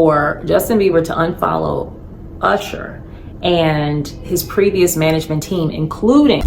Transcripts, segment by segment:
For Justin Bieber to unfollow Usher and his previous management team, including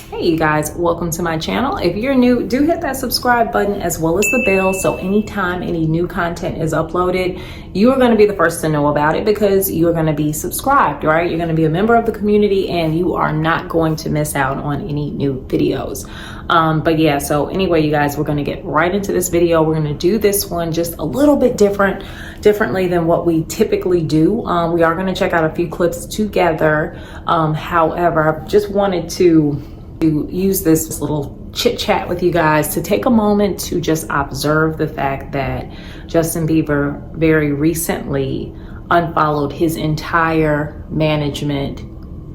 Hey you guys, welcome to my channel. If you're new, do hit that subscribe button as well as the bell, so anytime any new content is uploaded, you are going to be the first to know about it because you are going to be subscribed, right? You're going to be a member of the community and you are not going to miss out on any new videos. But yeah, so anyway, you guys, we're going to get right into this video. We're going to do this one just a little bit differently than what we typically do. We are going to check out a few clips together. However, I just wanted to use this little chit chat with you guys to take a moment to just observe the fact that Justin Bieber very recently unfollowed his entire management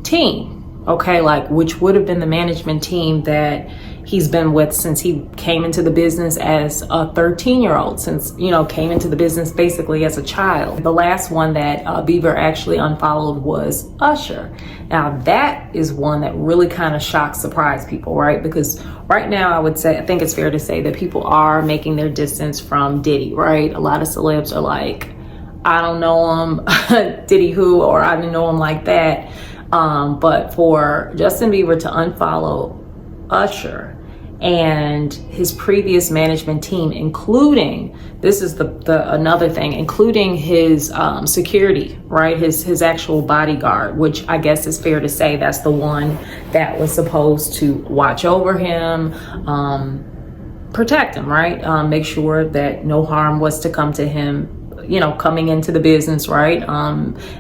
team. Okay, like which would have been the management team that he's been with since he came into the business as a 13-year-old, since, you know, came into the business basically as a child. The last one that Bieber actually unfollowed was Usher. Now that is one that really kind of shocked, surprised people, right? Because right now I think it's fair to say that people are making their distance from Diddy, right? A lot of celebs are like, I don't know him, Diddy who, or I didn't know him like that. But for Justin Bieber to unfollow Usher and his previous management team, including, this is another thing, including his security, right? His actual bodyguard, which I guess is fair to say that's the one that was supposed to watch over him, protect him, right? Make sure that no harm was to come to him, you know, coming into the business, right?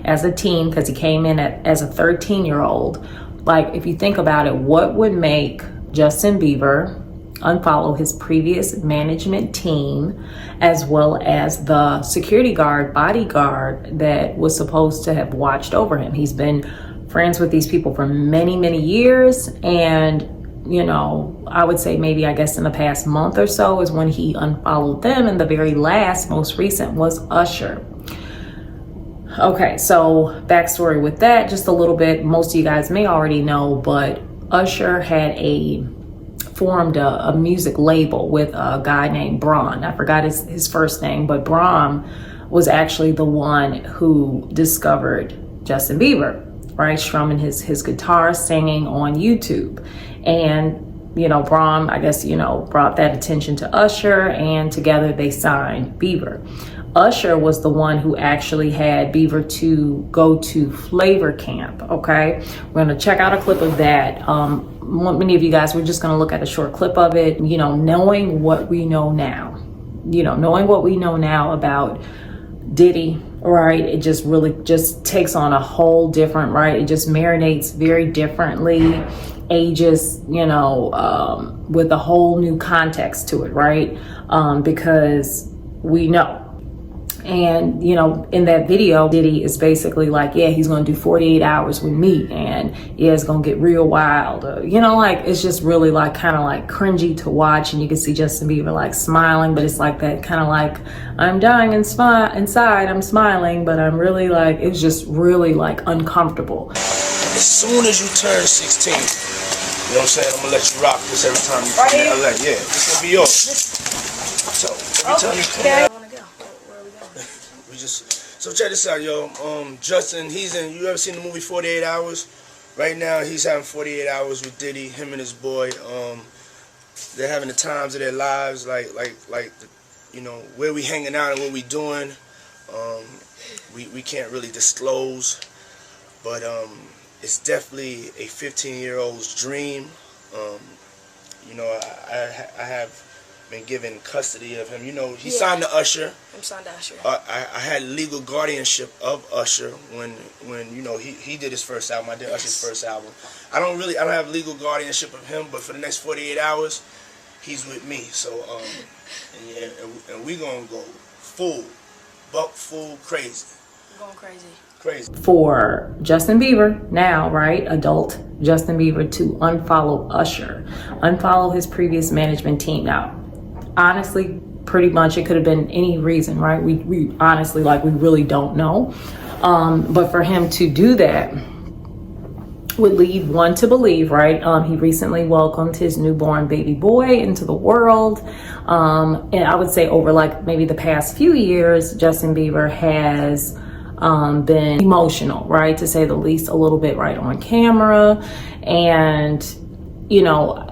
As a team, because he came in as a 13-year-old. Like, if you think about it, what would make Justin Bieber unfollow his previous management team as well as the security guard, bodyguard that was supposed to have watched over him? He's been friends with these people for many, many years. And, you know, I would say maybe, I guess in the past month or so is when he unfollowed them. And the very last, most recent was Usher. Okay, so backstory with that, just a little bit. Most of you guys may already know, but Usher had formed a music label with a guy named Braun. I forgot his first name, but Braun was actually the one who discovered Justin Bieber, right? Strumming his guitar, singing on YouTube. And, you know, Braun, I guess, you know, brought that attention to Usher, and together they signed Bieber. Usher was the one who actually had Bieber to go to Flavor Camp, okay? We're gonna check out a clip of that. Many of you guys, we're just gonna look at a short clip of it, you know, knowing what we know now. You know, knowing what we know now about Diddy, right? It just really just takes on a whole different, right? It just marinates very differently, ages, you know, with a whole new context to it, right? Because we know. And, you know, in that video, Diddy is basically like, yeah, he's going to do 48 hours with me. And yeah, it's going to get real wild. You know, like, it's just really like kind of like cringy to watch. And you can see Justin Bieber like smiling, but it's like that kind of like, I'm dying inside, I'm smiling, but I'm really like, it's just really like uncomfortable. As soon as you turn 16, you know what I'm saying? I'm going to let you rock this every time you come to LA. Yeah, this going to be yours. So, every time you come out. So check this out, yo. Justin, you ever seen the movie 48 Hours? Right now, he's having 48 hours with Diddy, him and his boy. They're having the times of their lives, like you know, where we hanging out and what we doing. We can't really disclose, but it's definitely a 15-year-old's dream. You know, I have been given custody of him. You know, he signed to Usher. I'm signed to Usher. I had legal guardianship of Usher when you know he did his first album. I did Usher's first album. I don't have legal guardianship of him, but for the next 48 hours, he's with me. So and we gonna go full crazy. We're going crazy. Crazy. For Justin Bieber now, right, adult Justin Bieber, to unfollow Usher, unfollow his previous management team. Now, honestly, pretty much it could have been any reason, right? We honestly, like, we really don't know. But for him to do that would lead one to believe, right? He recently welcomed his newborn baby boy into the world. And I would say over like maybe the past few years, Justin Bieber has been emotional, right? To say the least, a little bit right on camera. And, you know,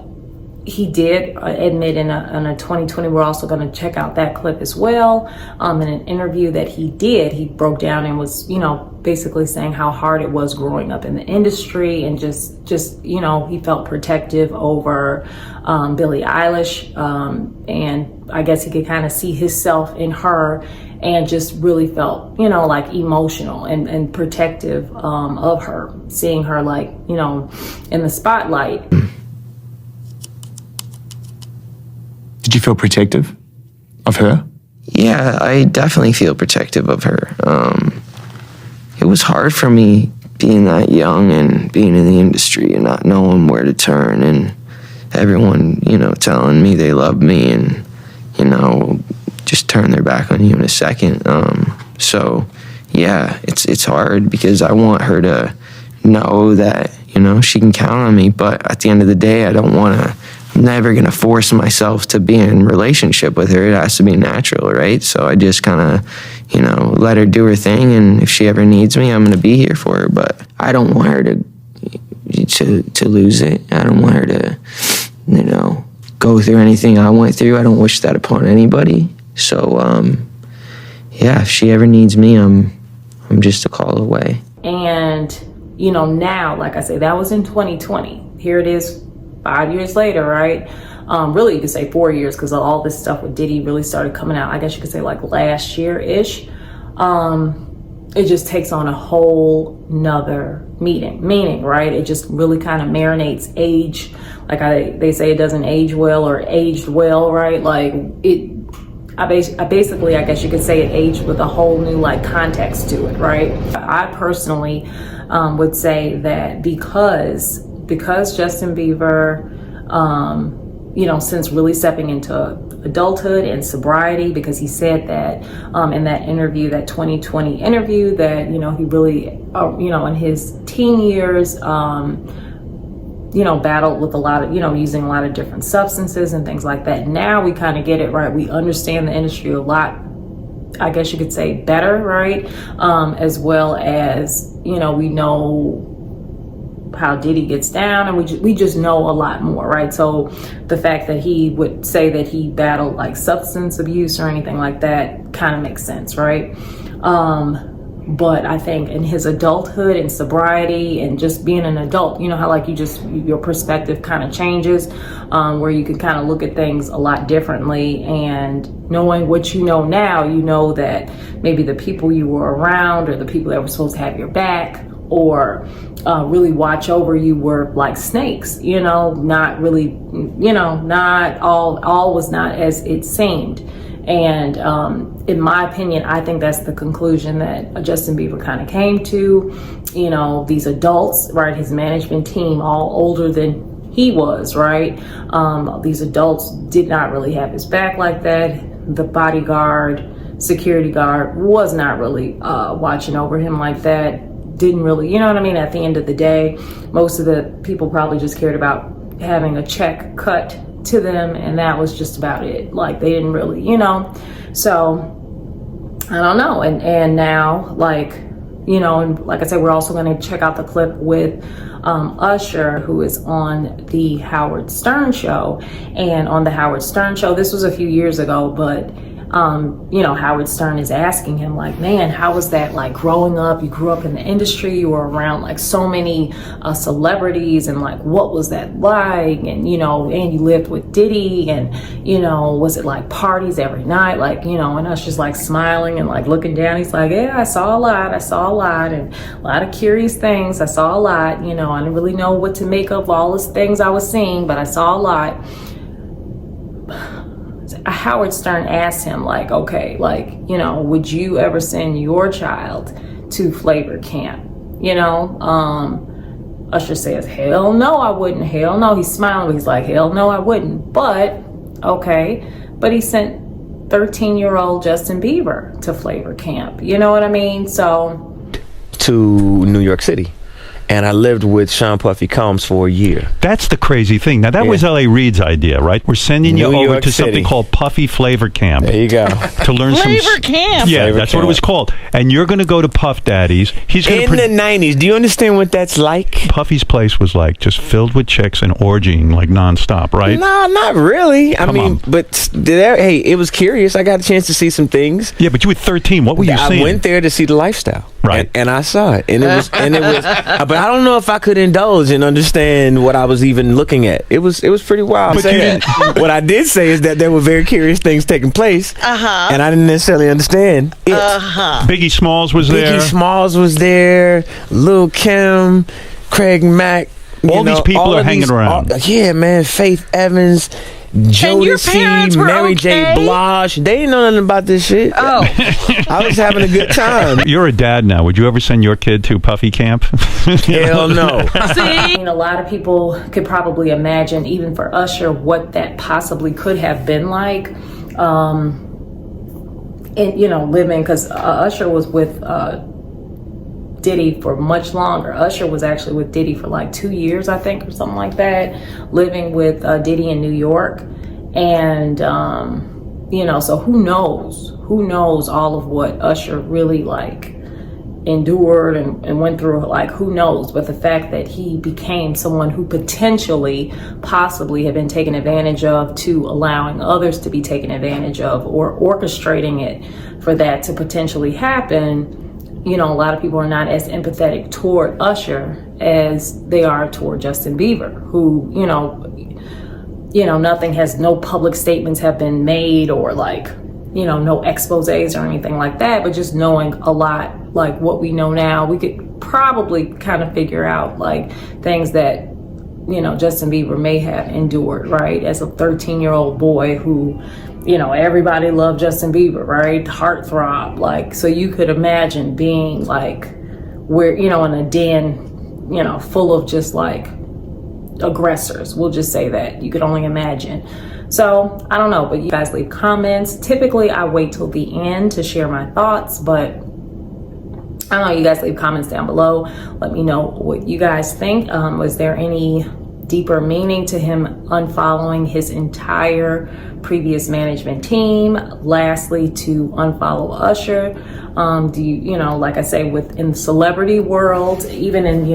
he did admit in a 2020, we're also going to check out that clip as well. In an interview that he did, he broke down and was, you know, basically saying how hard it was growing up in the industry, and just you know, he felt protective over Billie Eilish, and I guess he could kind of see himself in her, and just really felt, you know, like emotional and protective of her, seeing her like, you know, in the spotlight. Did you feel protective of her? Yeah, I definitely feel protective of her. It was hard for me being that young and being in the industry and not knowing where to turn, and everyone, you know, telling me they love me and, you know, just turn their back on you in a second. So yeah, it's hard because I want her to know that, you know, she can count on me, but at the end of the day, I'm never going to force myself to be in a relationship with her. It has to be natural, right? So I just kind of, you know, let her do her thing, and if she ever needs me, I'm going to be here for her. But I don't want her to lose it. I don't want her to, you know, go through anything I went through. I don't wish that upon anybody. So, yeah, if she ever needs me, I'm just a call away. And, you know, now, like I say, that was in 2020. Here it is 5 years later, right? Really, you could say 4 years, because all this stuff with Diddy really started coming out, I guess you could say like last year-ish. It just takes on a whole nother meaning, right? It just really kind of marinates age. Like they say it doesn't age well or aged well, right? Like I basically, I guess you could say it aged with a whole new like context to it, right? I personally would say that because Justin Bieber, you know, since really stepping into adulthood and sobriety, because he said that in that interview, that 2020 interview, that, you know, he really, you know, in his teen years, you know, battled with a lot of, you know, using a lot of different substances and things like that. Now we kind of get it, right? We understand the industry a lot, I guess you could say, better, right? As well as, you know, we know how Diddy gets down, and we just know a lot more, right? So the fact that he would say that he battled like substance abuse or anything like that kind of makes sense, right? But I think in his adulthood and sobriety and just being an adult, you know how like your perspective kind of changes, where you can kind of look at things a lot differently, and knowing what you know now, you know that maybe the people you were around or the people that were supposed to have your back or really watch over you were like snakes, you know, not really, you know, not all was not as it seemed. And in my opinion, I think that's the conclusion that Justin Bieber kind of came to. You know, these adults, right, his management team, all older than he was, right? These adults did not really have his back like that. The bodyguard, security guard was not really watching over him like that. Didn't really, you know what I mean? At the end of the day, most of the people probably just cared about having a check cut to them, and that was just about it. Like they didn't really, you know. So I don't know. And now, like, you know, and like I said, we're also going to check out the clip with Usher, who is on the Howard Stern show. And on the Howard Stern show, this was a few years ago, but you know, Howard Stern is asking him like, man, how was that like growing up? You grew up in the industry, you were around like so many celebrities, and like, what was that like? And, you know, and you lived with Diddy, and, you know, was it like parties every night? Like, you know, and Usher's like smiling and like looking down. He's like, yeah, I saw a lot and a lot of curious things. I saw a lot, you know, I didn't really know what to make of all those things I was seeing, but I saw a lot. Howard Stern asked him like, okay, like, you know, would you ever send your child to Flavor Camp? You know, Usher says, hell no, I wouldn't. Hell no. He's smiling. He's like, hell no, I wouldn't. But okay, but he sent 13-year-old Justin Bieber to Flavor Camp. You know what I mean? So To New York City. and I lived with Sean Puffy Combs for a year. That's the crazy thing. Now, that was L.A. Reid's idea, right? We're sending you New over York to City. something called Puffy Flavor Camp. There you go. To learn Flavor Camp. Yeah, Flavor that's what it Camp. was called. And you're going to go to Puff Daddy's. He's going In the 90s, do you understand what that's like? Puffy's place was like just filled with chicks and orgying like nonstop, right? No, not really. I Come mean, on. but hey, it was curious. I got a chance to see some things. Yeah, but you were 13. What were you I seeing? went there to see the lifestyle, Right. And I saw it, and it was, but I don't know if I could indulge and understand what I was even looking at. It was pretty wild. But Say you that. What I did say is that there were very curious things taking place, and I didn't necessarily understand it. Biggie Smalls was there. Biggie Smalls was there, Lil' Kim, Craig Mack. All these people are hanging around. Yeah, man. Faith Evans, your Jodeci, parents were Mary J. okay? Blige. They didn't know nothing about this shit. Oh. I was having a good time. You're a dad now. Would you ever send your kid to Puffy Camp? Hell no. I mean, a lot of people could probably imagine, even for Usher, what that possibly could have been like. And living, because Usher was with Diddy for much longer. Usher was actually with Diddy for like 2 years, I think, or something like that, living with Diddy in New York. And, so who knows all of what Usher really like endured and went through, like, who knows. But the fact that he became someone who possibly had been taken advantage of, to allowing others to be taken advantage of, or orchestrating it for that to potentially happen, a lot of people are not as empathetic toward Usher as they are toward Justin Bieber, who, no public statements have been made, or like, no exposés or anything like that, but just knowing a lot, like what we know now, we could probably kind of figure out like things that, Justin Bieber may have endured, right? As a 13-year-old boy who, everybody loved Justin Bieber, right? Heartthrob. Like, so you could imagine being like, where, in a den, full of just like aggressors. We'll just say that. You could only imagine. So I don't know, but you guys leave comments. Typically I wait till the end to share my thoughts, but I don't know, you guys leave comments down below. Let me know what you guys think. Was there any deeper meaning to him unfollowing his entire previous management team? Lastly, to unfollow Usher. Do you, like I say, within the celebrity world, even in,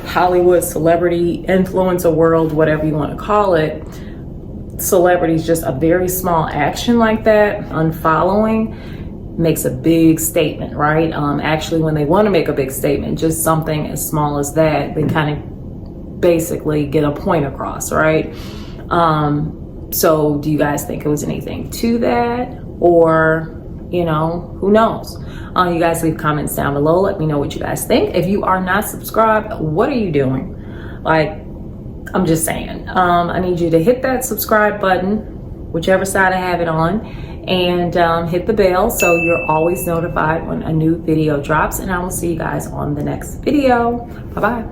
Hollywood celebrity influencer world, whatever you want to call it, celebrities, just a very small action like that, unfollowing, makes a big statement, right? Actually, when they want to make a big statement, just something as small as that, they kind of basically get a point across, right? So do you guys think it was anything to that, or who knows? You guys leave comments down below. Let me know what you guys think. If you are not subscribed, what are you doing? Like, I'm just saying, I need you to hit that subscribe button, whichever side I have it on, and hit the bell so you're always notified when a new video drops. And I will see you guys on the next video. Bye-bye.